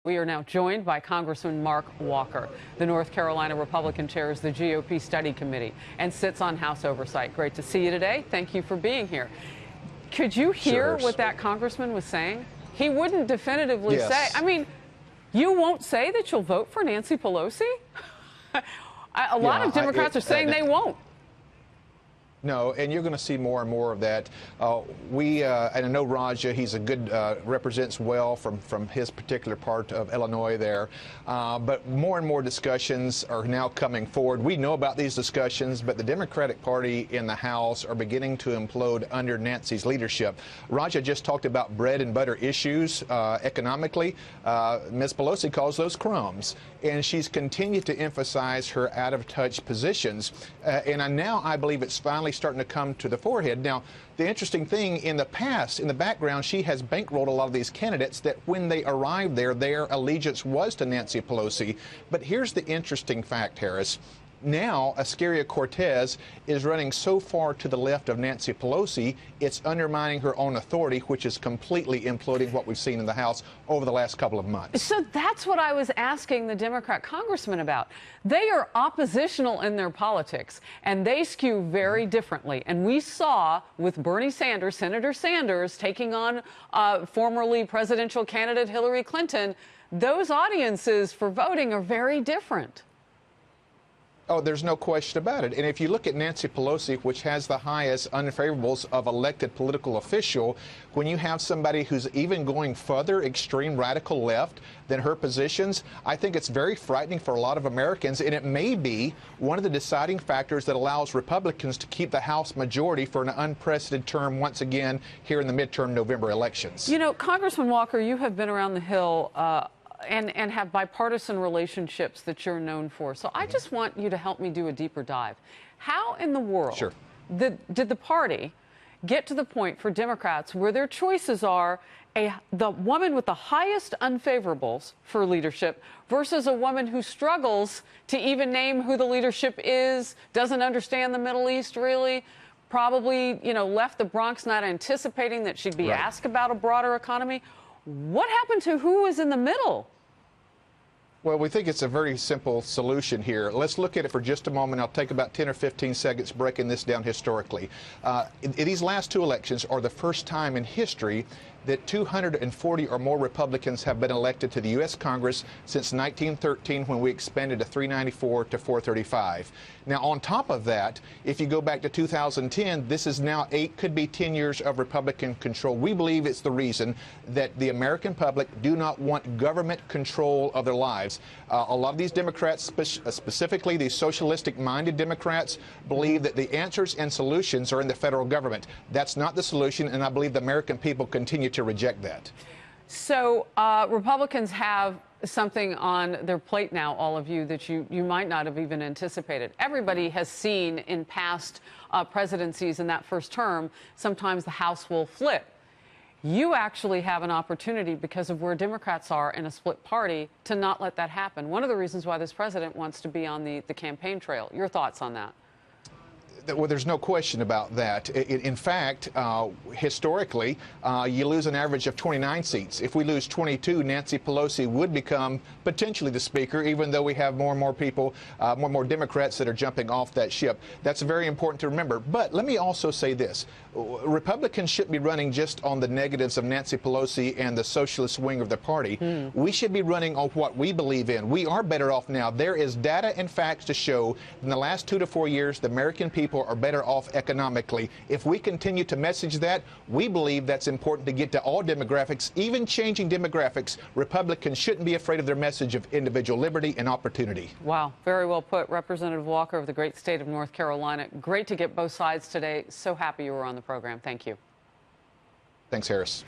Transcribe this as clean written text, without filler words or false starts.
We are now joined by Congressman Mark Walker. The North Carolina Republican chairs the GOP Study Committee and sits on House Oversight. Great to see you today. Thank you for being here. Could you hear what that congressman was saying? He wouldn't definitively say, I mean, you won't say that you'll vote for Nancy Pelosi? A lot of Democrats are saying they won't. No, and you're going to see more and more of that. And I know Raja, he's a good, represents well from his particular part of Illinois there. But more and more discussions are now coming forward. We know about these discussions, but the Democratic Party in the House are beginning to implode under Nancy's leadership. Raja just talked about bread and butter issues economically. Ms. Pelosi calls those crumbs. And she's continued to emphasize her out-of-touch positions. Now I believe it's finally starting to come to the forehead. Now, the interesting thing, in the past, in the background, she has bankrolled a lot of these candidates that when they arrived there, their allegiance was to Nancy Pelosi. But here's the interesting fact, Harris. Now, Ascaria-Cortez is running so far to the left of Nancy Pelosi, it's undermining her own authority, which is completely imploding what we've seen in the House over the last couple of months. So that's what I was asking the Democrat congressman about. They are oppositional in their politics, and they skew very differently. And we saw with Bernie Sanders, Senator Sanders, taking on formerly presidential candidate Hillary Clinton, those audiences for voting are very different. Oh, there's no question about it. And if you look at Nancy Pelosi, which has the highest unfavorables of elected political official, when you have somebody who's even going further extreme radical left than her positions, I think it's very frightening for a lot of Americans. And it may be one of the deciding factors that allows Republicans to keep the House majority for an unprecedented term once again here in the midterm November elections. You know, Congressman Walker, you have been around the Hill and have bipartisan relationships that you're known for. So I just want you to help me do a deeper dive. How in the world did the party get to the point for Democrats where their choices are the woman with the highest unfavorables for leadership versus a woman who struggles to even name who the leadership is, doesn't understand the Middle East really, probably, you know, left the Bronx not anticipating that she'd be asked about a broader economy? What happened to who was in the middle? Well, we think it's a very simple solution here. Let's look at it for just a moment. I'll take about 10 or 15 seconds breaking this down historically. These last two elections are the first time in history that 240 or more Republicans have been elected to the U.S. Congress since 1913, when we expanded to 394 to 435. Now, on top of that, if you go back to 2010, this is now 8, could be 10 years of Republican control. We believe it's the reason that the American public do not want government control of their lives. A lot of these Democrats, specifically these socialistic-minded Democrats, believe that the answers and solutions are in the federal government. That's not the solution, and I believe the American people continue to reject that. So Republicans have something on their plate now, all of you, that you might not have even anticipated. Everybody has seen in past presidencies in that first term, sometimes the House will flip. You actually have an opportunity, because of where Democrats are in a split party, to not let that happen. One of the reasons why this president wants to be on the campaign trail. Your thoughts on that? Well, there's no question about that. In fact, historically, you lose an average of 29 seats. If we lose 22, Nancy Pelosi would become potentially the speaker, even though we have more and more people, more and more Democrats that are jumping off that ship. That's very important to remember. But let me also say this. Republicans shouldn't be running just on the negatives of Nancy Pelosi and the socialist wing of the party. We should be running on what we believe in. We are better off now. There is data and facts to show in the last 2 to 4 years, the American people are better off economically. If we continue to message that, we believe that's important to get to all demographics, even changing demographics. Republicans shouldn't be afraid of their message of individual liberty and opportunity. Wow, very well put. Representative Walker of the great state of North Carolina. Great to get both sides today. So happy you were on the program. Thank you. Thanks, Harris.